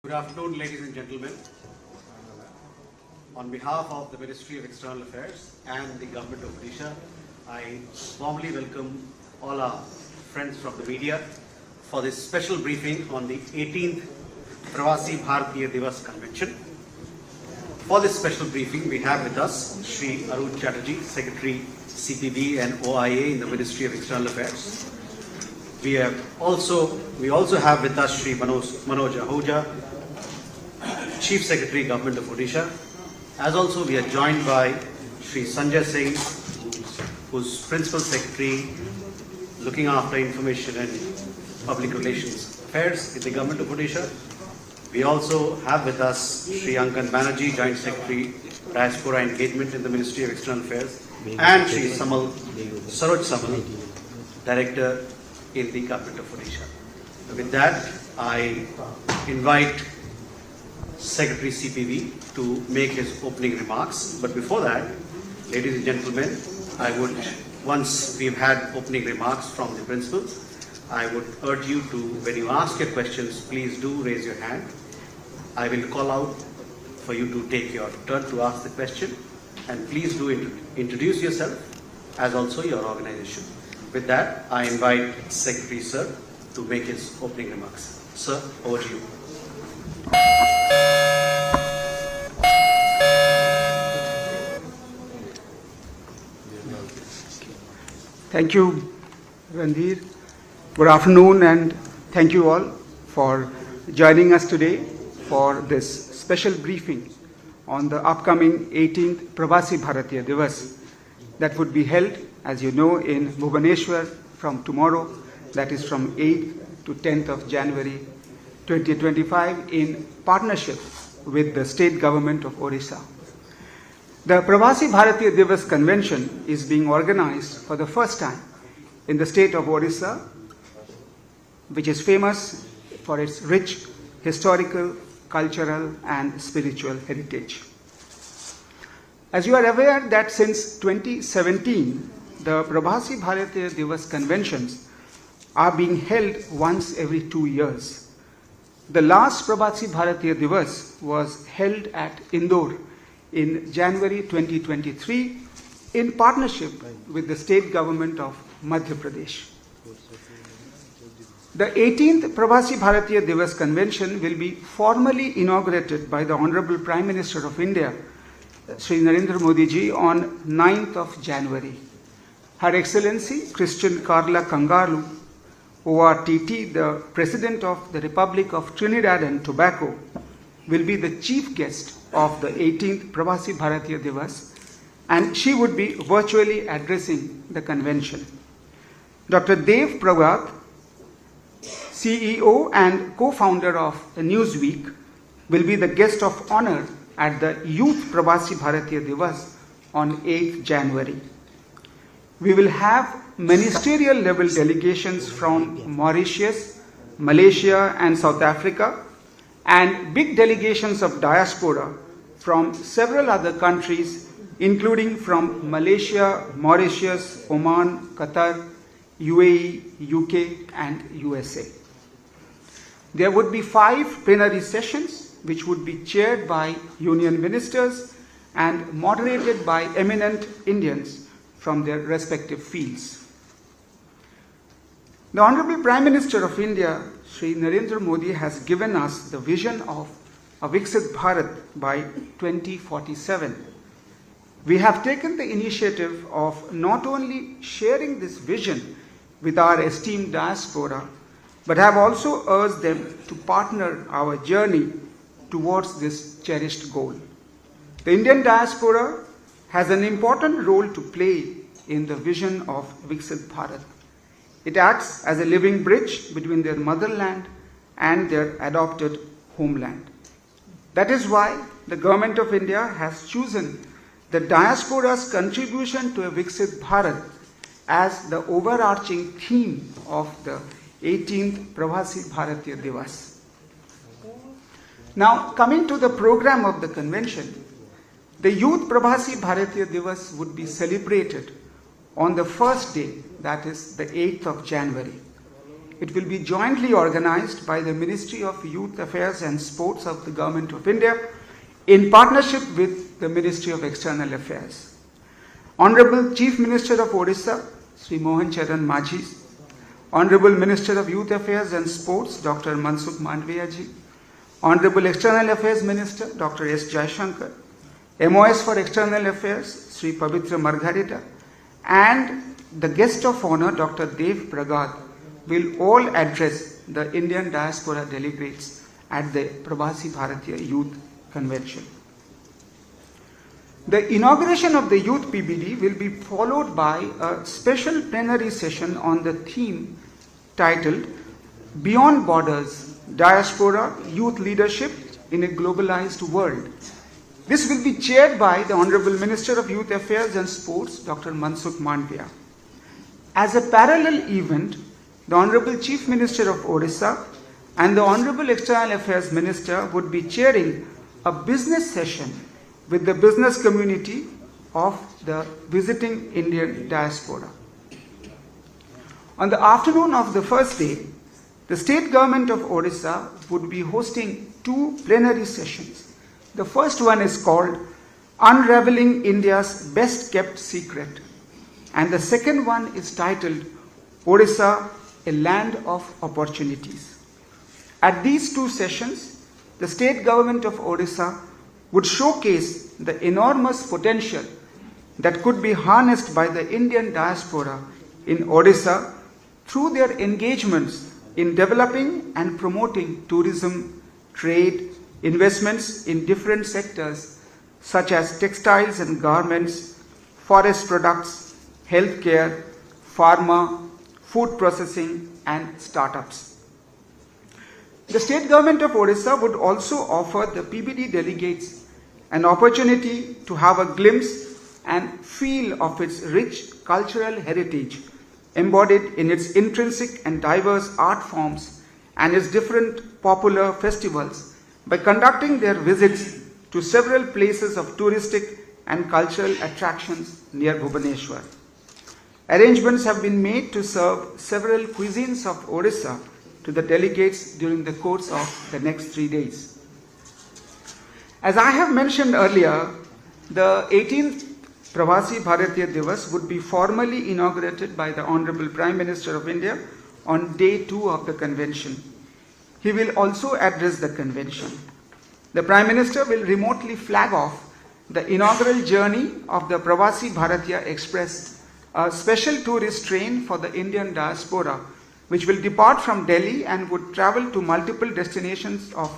Good afternoon, ladies and gentlemen. On behalf of the Ministry of External Affairs and the Government of Odisha, I warmly welcome all our friends from the media for this special briefing on the 18th Pravasi Bharatiya Divas Convention. For this special briefing, we have with us Shri Arun Chatterjee, Secretary CPB and OIA in the Ministry of External Affairs. We also have with us Shri Manoj Ahuja, Chief Secretary, Government of Odisha. As also we are joined by Shri Sanjay Singh, who's Principal Secretary looking after Information and Public Relations Affairs in the Government of Odisha. We also have with us Shri Ankan Banerjee, Joint Secretary, Diaspora Engagement in the Ministry of External Affairs, and Shri Saroj Samal, Director in the Government of Odisha. With that, I invite Secretary CPV to make his opening remarks. But before that, ladies and gentlemen, I would, once we've had opening remarks from the principals, I would urge you to, when you ask your questions, please do raise your hand. I will call out for you to take your turn to ask the question, and please do introduce yourself as also your organization. With that, I invite Secretary Sir to make his opening remarks. Sir, over to you. Thank you, Randhir. Good afternoon, and thank you all for joining us today for this special briefing on the upcoming 18th Pravasi Bharatiya Divas that would be held, as you know, in Bhubaneswar from tomorrow, that is from 8th to 10th of January 2025, in partnership with the state government of Odisha. The Pravasi Bharatiya Divas Convention is being organized for the first time in the state of Odisha, which is famous for its rich historical, cultural and spiritual heritage. As you are aware that since 2017, the Pravasi Bharatiya Divas Conventions are being held once every 2 years. The last Pravasi Bharatiya Divas was held at Indore in January 2023 in partnership with the state government of Madhya Pradesh. The 18th Pravasi Bharatiya Divas Convention will be formally inaugurated by the Honorable Prime Minister of India, Shri Narendra Modi ji, on 9th of January. Her Excellency Christian Carla Kangalu, ORTT, the President of the Republic of Trinidad and Tobago, will be the chief guest of the 18th Pravasi Bharatiya Divas, and she would be virtually addressing the convention. Dr. Dev Pragat, CEO and co-founder of Newsweek, will be the guest of honor at the Youth Pravasi Bharatiya Divas on 8th January. We will have ministerial level delegations from Mauritius, Malaysia and South Africa, and big delegations of diaspora from several other countries, including from Malaysia, Mauritius, Oman, Qatar, UAE, UK and USA. There would be 5 plenary sessions which would be chaired by union ministers and moderated by eminent Indians from their respective fields. The Honorable Prime Minister of India, Shri Narendra Modi, has given us the vision of a Viksit Bharat by 2047. We have taken the initiative of not only sharing this vision with our esteemed diaspora, but have also urged them to partner our journey towards this cherished goal. The Indian diaspora has an important role to play in the vision of Viksit Bharat. It acts as a living bridge between their motherland and their adopted homeland. That is why the Government of India has chosen the diaspora's contribution to a Viksit Bharat as the overarching theme of the 18th Pravasi Bharatiya Divas. Now, coming to the program of the convention, the Youth Pravasi Bharatiya Divas would be celebrated on the first day, that is the 8th of January. It will be jointly organized by the Ministry of Youth Affairs and Sports of the Government of India in partnership with the Ministry of External Affairs. Honorable Chief Minister of Odisha, Sri Mohan Charan Majhi, Honorable Minister of Youth Affairs and Sports, Dr. Mansukh Mandviya ji, Honorable External Affairs Minister, Dr. S. Jaishankar, MOS for External Affairs, Sri Pavitra Margarita, and the guest of honor, Dr. Dev Pragad, will all address the Indian diaspora delegates at the Pravasi Bharatiya Youth Convention. The inauguration of the Youth PBD will be followed by a special plenary session on the theme titled Beyond Borders, Diaspora Youth Leadership in a Globalized World. This will be chaired by the Honorable Minister of Youth Affairs and Sports, Dr. Mansukh Mandviya. As a parallel event, the Honorable Chief Minister of Odisha and the Honorable External Affairs Minister would be chairing a business session with the business community of the visiting Indian diaspora. On the afternoon of the first day, the state government of Odisha would be hosting two plenary sessions. The first one is called Unraveling India's Best Kept Secret, and the second one is titled Odisha, a Land of Opportunities. At these two sessions, the state government of Odisha would showcase the enormous potential that could be harnessed by the Indian diaspora in Odisha through their engagements in developing and promoting tourism, trade, investments in different sectors such as textiles and garments, forest products, healthcare, pharma, food processing, and startups. The state government of Odisha would also offer the PBD delegates an opportunity to have a glimpse and feel of its rich cultural heritage embodied in its intrinsic and diverse art forms and its different popular festivals by conducting their visits to several places of touristic and cultural attractions near Bhubaneswar. Arrangements have been made to serve several cuisines of Odisha to the delegates during the course of the next 3 days. As I have mentioned earlier, the 18th Pravasi Bharatiya Divas would be formally inaugurated by the Honorable Prime Minister of India on day 2 of the convention. He will also address the convention. The Prime Minister will remotely flag off the inaugural journey of the Pravasi Bharatiya Express, a special tourist train for the Indian diaspora, which will depart from Delhi and would travel to multiple destinations of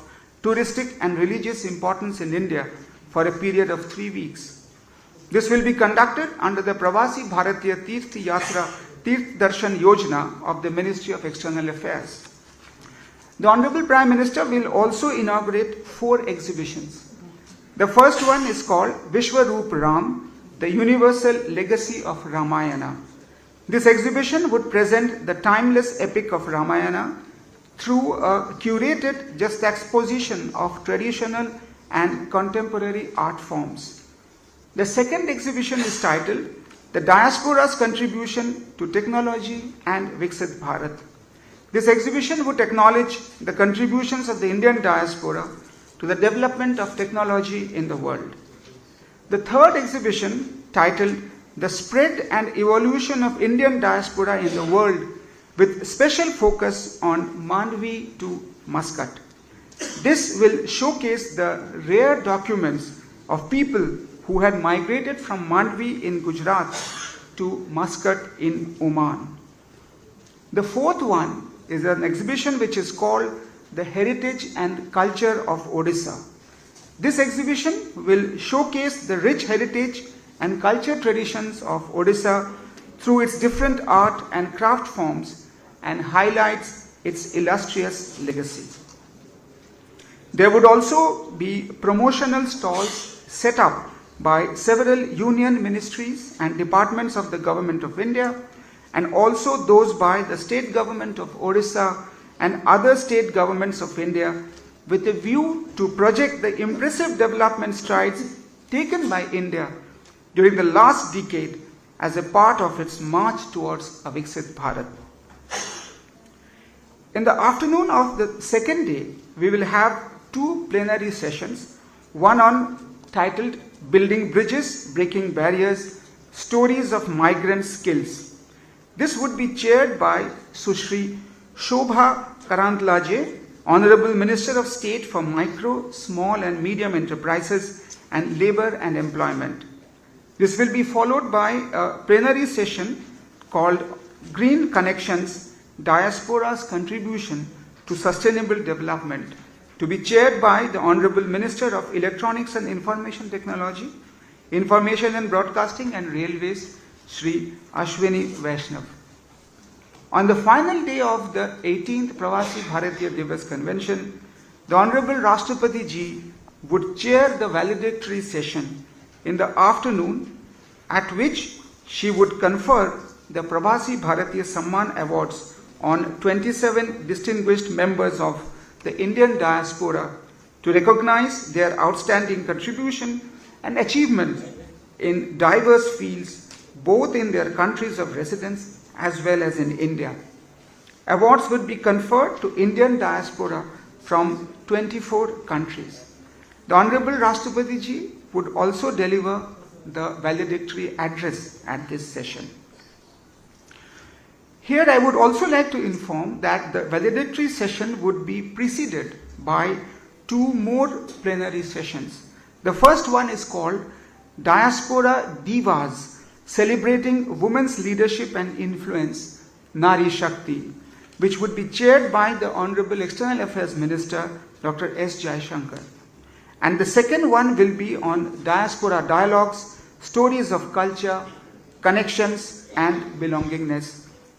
touristic and religious importance in India for a period of 3 weeks. This will be conducted under the Pravasi Bharatiya Tirth Yatra Tirth Darshan Yojana of the Ministry of External Affairs. The Honorable Prime Minister will also inaugurate 4 exhibitions. The first one is called Vishwaroop Ram, the Universal Legacy of Ramayana. This exhibition would present the timeless epic of Ramayana through a curated juxtaposition of traditional and contemporary art forms. The second exhibition is titled The Diaspora's Contribution to Technology and Viksit Bharat. This exhibition would acknowledge the contributions of the Indian diaspora to the development of technology in the world. The third exhibition, titled The Spread and Evolution of Indian Diaspora in the World, with special focus on Mandvi to Muscat. This will showcase the rare documents of people who had migrated from Mandvi in Gujarat to Muscat in Oman. The fourth one is an exhibition which is called The Heritage and Culture of Odisha. This exhibition will showcase the rich heritage and culture traditions of Odisha through its different art and craft forms and highlights its illustrious legacy. There would also be promotional stalls set up by several union ministries and departments of the Government of India, and also those by the state government of Odisha and other state governments of India, with a view to project the impressive development strides taken by India during the last decade as a part of its march towards a Viksit Bharat. In the afternoon of the second day, we will have two plenary sessions, one titled Building Bridges, Breaking Barriers, Stories of Migrant Skills. This would be chaired by Sushri Shobha Karantlaje, Honorable Minister of State for Micro, Small and Medium Enterprises and Labour and Employment. This will be followed by a plenary session called Green Connections, Diaspora's Contribution to Sustainable Development, to be chaired by the Honorable Minister of Electronics and Information Technology, Information and Broadcasting and Railways, Shri Ashwini Vaishnav. On the final day of the 18th Pravasi Bharatiya Divas Convention, the Honorable Rashtrapati Ji would chair the valedictory session in the afternoon, at which she would confer the Pravasi Bharatiya Samman Awards on 27 distinguished members of the Indian diaspora to recognize their outstanding contribution and achievement in diverse fields, both in their countries of residence as well as in India. Awards would be conferred to Indian diaspora from 24 countries. The Honorable Rashtrapati Ji would also deliver the valedictory address at this session. Here I would also like to inform that the valedictory session would be preceded by two more plenary sessions. The first one is called Diaspora Divas, Celebrating Women's Leadership and Influence, Nari Shakti, which would be chaired by the Honorable External Affairs Minister, Dr. S. Jaishankar. And the second one will be on Diaspora Dialogues, Stories of Culture, Connections and Belongingness,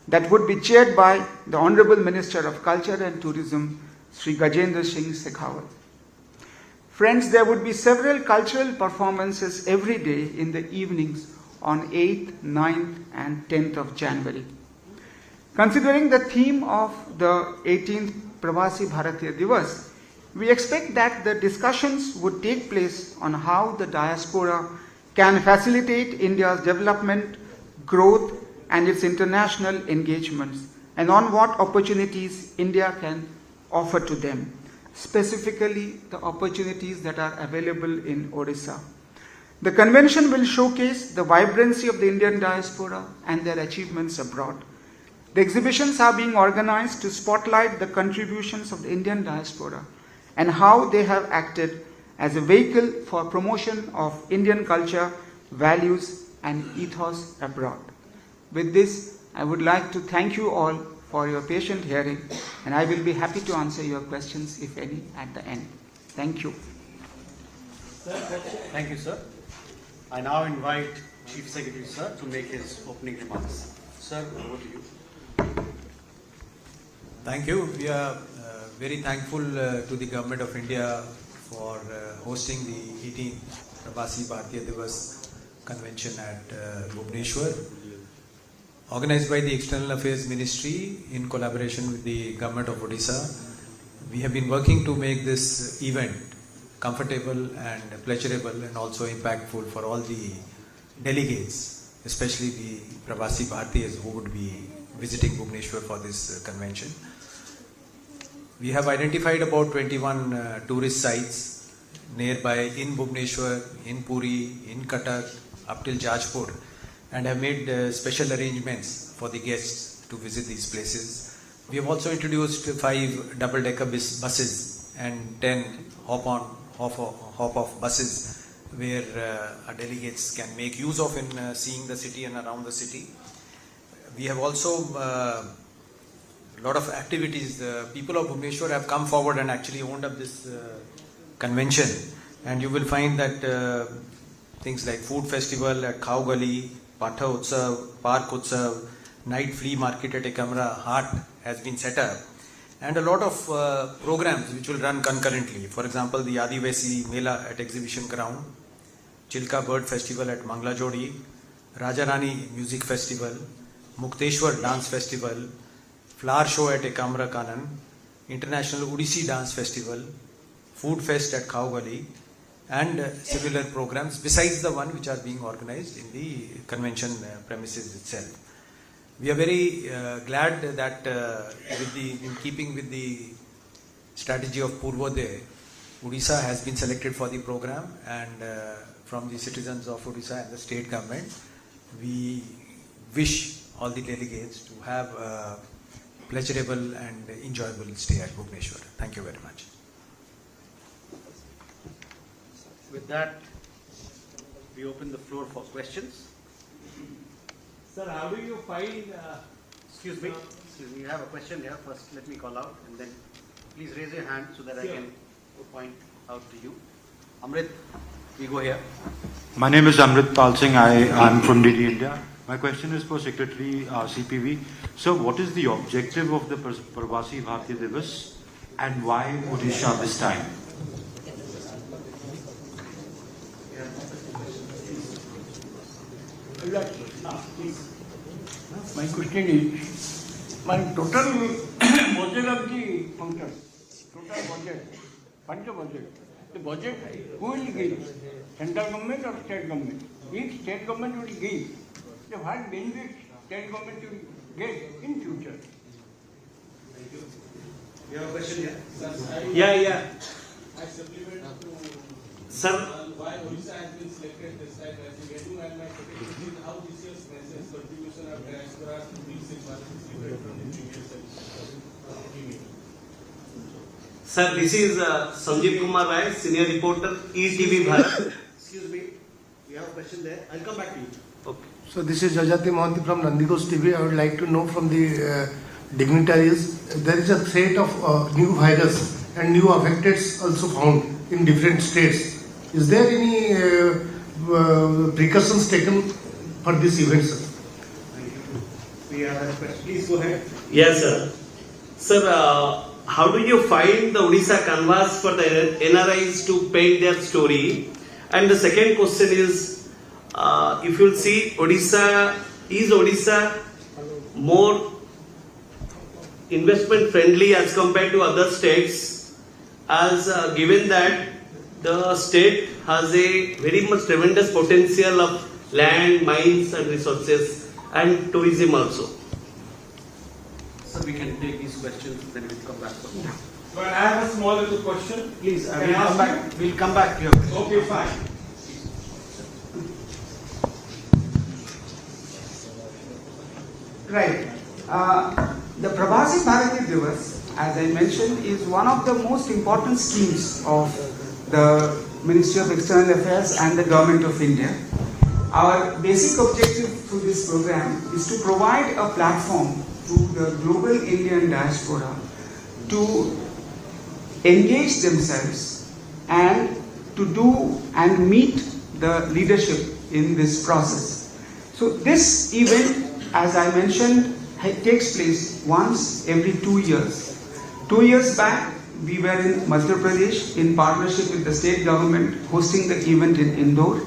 that would be chaired by the Honorable Minister of Culture and Tourism, Sri Gajendra Singh Shekhawat. Friends, there would be several cultural performances every day in the evenings on 8th, 9th and 10th of January. Considering the theme of the 18th Pravasi Bharatiya Divas, we expect that the discussions would take place on how the diaspora can facilitate India's development, growth and its international engagements, and on what opportunities India can offer to them, specifically the opportunities that are available in Odisha. The convention will showcase the vibrancy of the Indian diaspora and their achievements abroad. The exhibitions are being organized to spotlight the contributions of the Indian diaspora and how they have acted as a vehicle for promotion of Indian culture, values and ethos abroad. With this, I would like to thank you all for your patient hearing, and I will be happy to answer your questions, if any, at the end. Thank you. Thank you, sir. I now invite Chief Secretary, sir, to make his opening remarks. Sir, over to you. Thank you. We are very thankful to the Government of India for hosting the 18th Pravasi Bharatiya Divas Convention at Bhubaneswar, organized by the External Affairs Ministry in collaboration with the Government of Odisha. We have been working to make this event comfortable and pleasurable and also impactful for all the delegates, especially the Pravasi Bharatiyas who would be visiting Bhubaneswar for this convention. We have identified about 21 tourist sites nearby in Bhubaneswar, in Puri, in Cuttack, up till Jajpur, and have made special arrangements for the guests to visit these places. We have also introduced 5 double-decker buses and 10 hop-off buses where our delegates can make use of in seeing the city and around the city. We have also a lot of activities. The people of Bhubaneswar have come forward and actually owned up this convention, and you will find that things like food festival at Khao Gali, Patha Utsav, Park Utsav, night flea market at Ekamra Hart has been set up, and a lot of programs which will run concurrently. For example, the Adivasi Mela at Exhibition Ground, Chilka Bird Festival at Mangla Jodi, Rajarani Music Festival, Mukteshwar Dance Festival, Flower Show at Ekamra Kanan, International Odissi Dance Festival, Food Fest at Khao Gali, and similar programs besides the one which are being organized in the convention premises itself. We are very glad that in keeping with the strategy of Purvodaya, Odisha has been selected for the program, and from the citizens of Odisha and the state government, we wish all the delegates to have a pleasurable and enjoyable stay at Bhubaneswar. Thank you very much. With that, we open the floor for questions. Sir, how do you find... Excuse me, you have a question here. First, let me call out, and then please raise your hand so that I can point out to you. Amrit, we go here. My name is Amrit Pal Singh. I am from DD India. My question is for Secretary CPV. So, what is the objective of the Pravasi Bharatiya Divas and why Odisha this time? My question is, my total budget of the function, total budget, the budget, who will give? Central government or state government? If state government will give, then what benefit state government will get in future? You have a question here? Yeah. I supplement to Sir, why Odisha has been selected this time as a venue, and my second question is how this year's message contribution of diaspora to reach the different from the previous years. Sir, this is Sanjeev Kumar Rai, senior reporter, ETV Bharat. Excuse me, you have a question there. I'll come back to you. Okay. So this is Jajati Mohanty from Nandigos TV. I would like to know from the dignitaries, there is a threat of new virus and new affecteds also found in different states. Is there any precautions taken for this event, sir? Thank you. We have a question. Please go ahead. Yes, sir. Sir, how do you find the Odisha canvas for the NRIs to paint their story? And the second question is, if you'll see, is Odisha more investment friendly as compared to other states, as given that the state has a very much tremendous potential of land, mines and resources and tourism also. So we can take these questions, then we'll come back. But I have a small little question. Please, Can I ask we'll come back to your question. Okay, fine. Right. The Pravasi Bharatiya Divas, as I mentioned, is one of the most important schemes of the Ministry of External Affairs and the Government of India. Our basic objective through this program is to provide a platform to the global Indian diaspora to engage themselves and to do and meet the leadership in this process. So this event, as I mentioned, takes place once every 2 years. 2 years back, we were in Madhya Pradesh in partnership with the state government hosting the event in Indore.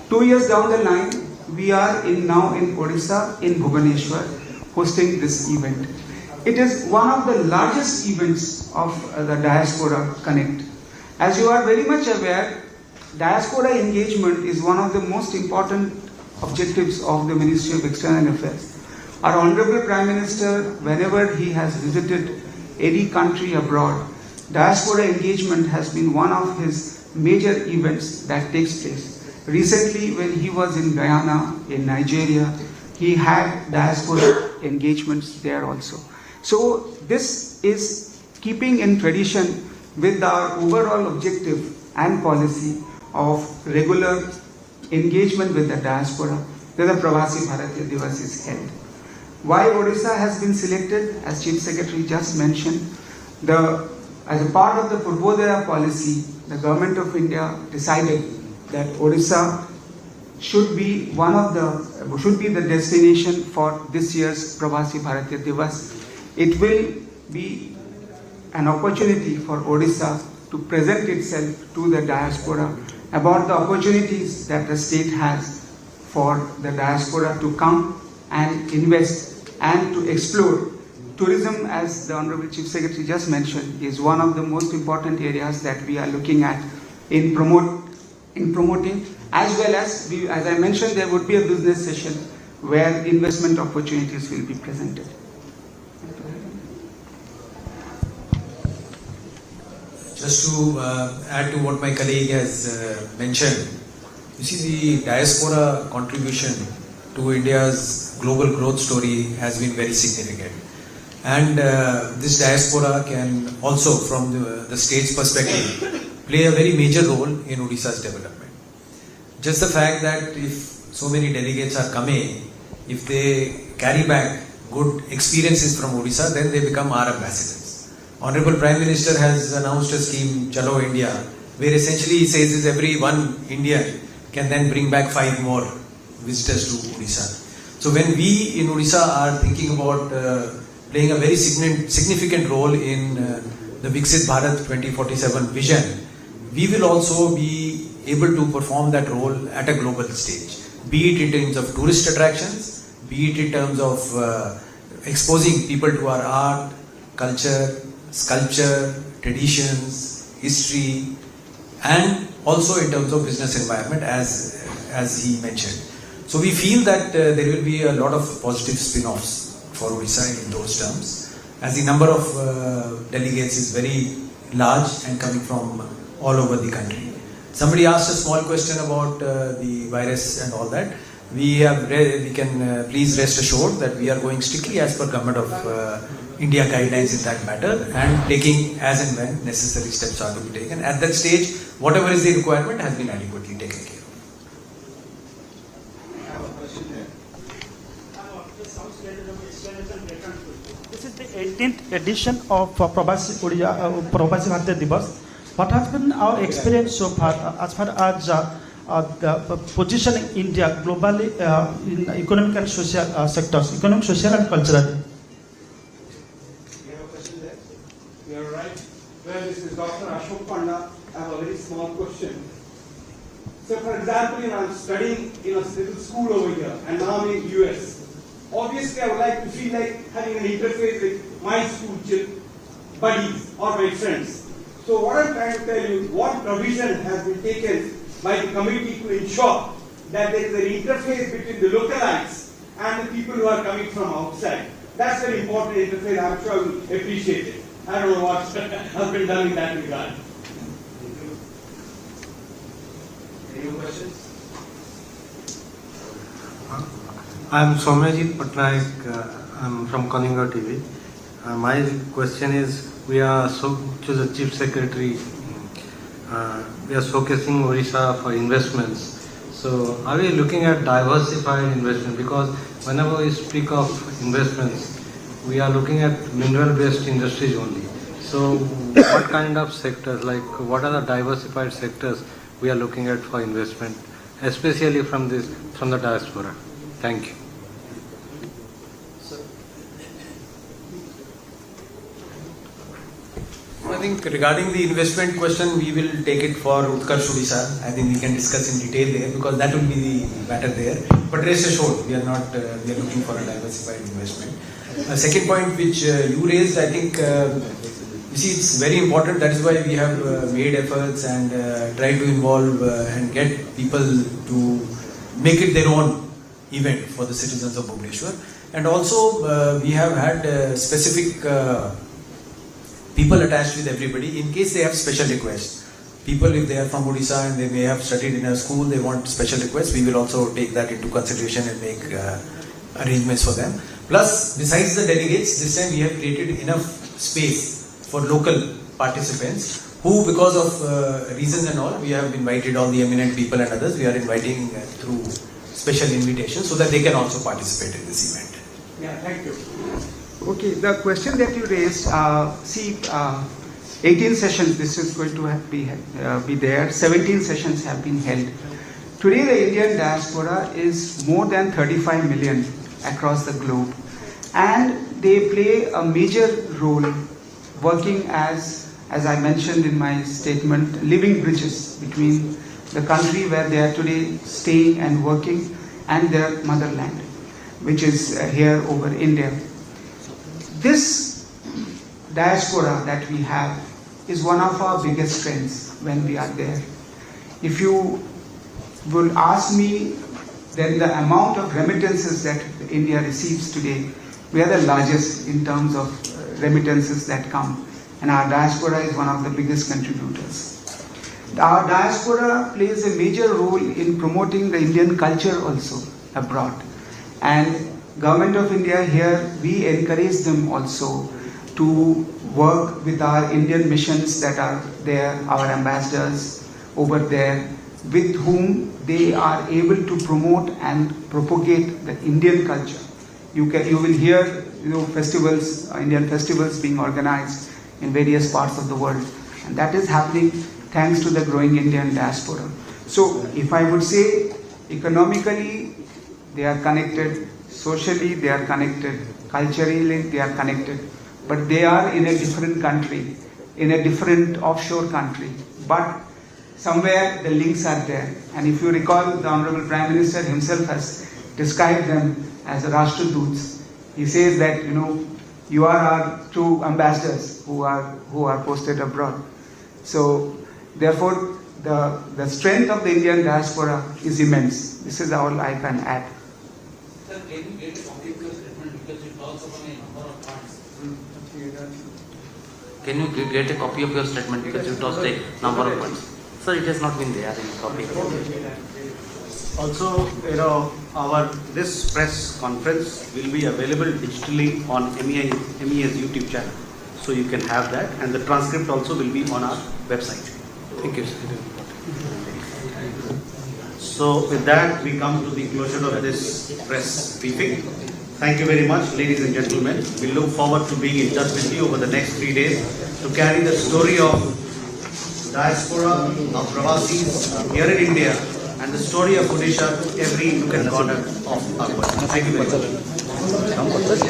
2 years down the line, we are now in Odisha in Bhubaneswar hosting this event. It is one of the largest events of the Diaspora Connect. As you are very much aware, diaspora engagement is one of the most important objectives of the Ministry of External Affairs. Our Honorable Prime Minister, whenever he has visited any country abroad, diaspora engagement has been one of his major events that takes place. Recently, when he was in Guyana, in Nigeria, he had diaspora engagements there also. So this is keeping in tradition with our overall objective and policy of regular engagement with the diaspora where the Pravasi Bharatiya Divas is held. Why Odisha has been selected, as Chief Secretary just mentioned, as a part of the Purvodaya policy, the Government of India decided that Odisha should be the destination for this year's Pravasi Bharatiya Divas. It will be an opportunity for Odisha to present itself to the diaspora about the opportunities that the state has for the diaspora to come and invest and to explore. Tourism, as the Honorable Chief Secretary just mentioned, is one of the most important areas that we are looking at in promoting, as well as I mentioned, there would be a business session where investment opportunities will be presented. Just to add to what my colleague has mentioned, you see the diaspora contribution to India's global growth story has been very significant. And this diaspora can also, from the state's perspective, play a very major role in Odisha's development. Just the fact that if so many delegates are coming, if they carry back good experiences from Odisha, then they become our ambassadors. Honorable Prime Minister has announced a scheme, Chalo India, where essentially he says is every one Indian can then bring back 5 more visitors to Odisha. So when we in Odisha are thinking about playing a very significant role in the Viksit Bharat 2047 vision, we will also be able to perform that role at a global stage, be it in terms of tourist attractions, be it in terms of exposing people to our art, culture, sculpture, traditions, history, and also in terms of business environment as he mentioned. So we feel that there will be a lot of positive spin-offs for Odisha in those terms, as the number of delegates is very large and coming from all over the country. Somebody asked a small question about the virus and all that. We can please rest assured that we are going strictly as per Government of India guidelines in that matter, and taking as and when necessary steps are to be taken. At that stage, whatever is the requirement has been adequately taken care of. This is the 18th edition of Pravasi Bharatiya Divas. What has been our experience so far as the positioning India globally in economic and social sectors, economic, social and cultural? You have a question there? You are right. Well, this is Dr. Ashok Panda. I have a very small question. So, for example, I am studying in a little school over here, and now I'm in US. Obviously, I would like to feel like having an interface with my school buddies or my friends. So, what I'm trying to tell you, what provision has been taken by the committee to ensure that there is an interface between the localites and the people who are coming from outside. That's an important interface. I'm sure you appreciate it. I don't know what has been done in that regard. Any more questions? I'm Somyajit Patnaik. I'm from Kalinga TV. My question is, we are to the Chief Secretary. We are showcasing Odisha for investments. So, are we looking at diversified investment? Because whenever we speak of investments, we are looking at mineral-based industries only. So, what kind of sectors, like what are the diversified sectors we are looking at for investment, especially from the diaspora? Thank you. I think regarding the investment question, we will take it for Utkarsh Odisha. I think we can discuss in detail there, because that will be the matter there. But rest assured, we are not. We are looking for a diversified investment. Second point which you raised, I think you see, it's very important. That is why we have made efforts and tried to involve and get people to make it their own event for the citizens of Bhubaneswar. And also we have had specific people attached with everybody in case they have special requests. People, if they are from Odisha and they may have studied in a school, they want special requests, we will also take that into consideration and make arrangements for them. Plus, besides the delegates, this time we have created enough space for local participants who, because of reasons and all, we have invited all the eminent people and others. We are inviting through special invitations so that they can also participate in this event. Yeah, thank you. Okay, the question that you raised, 18 sessions, this is going to be there. 17 sessions have been held. Today, the Indian diaspora is more than 35 million across the globe, and they play a major role working as I mentioned in my statement, living bridges between the country where they are today staying and working and their motherland, which is here over India. This diaspora that we have is one of our biggest strengths when we are there. If you will ask me then the amount of remittances that India receives today, we are the largest in terms of remittances that come, and our diaspora is one of the biggest contributors. Our diaspora plays a major role in promoting the Indian culture also abroad, and Government of India here, we encourage them also to work with our Indian missions that are there, our ambassadors over there, with whom they are able to promote and propagate the Indian culture. You will hear festivals, Indian festivals being organized in various parts of the world, and that is happening thanks to the growing Indian diaspora. So if I would say economically they are connected, socially they are connected, culturally they are connected, but they are in a different country, in a different offshore country, but somewhere the links are there. And if you recall, the Honorable Prime Minister himself has described them as Rashtraduts. He says that you are our true ambassadors who are posted abroad. So therefore the strength of the Indian diaspora is immense. This is all I can add. Sir, can you get a copy of your statement because it talks about a number of points? Can you get a copy of your statement because you tossed a number of points? Sir, it has not been there in copy. Also, this press conference will be available digitally on MEA's YouTube channel, so you can have that, and the transcript also will be on our website. Thank you, sir. So with that, we come to the closure of this press briefing. Thank you very much, ladies and gentlemen. We look forward to being in touch with you over the next 3 days to carry the story of diaspora of Pravasis here in India and the story of Odisha to every nook and corner of our world. Thank you very much.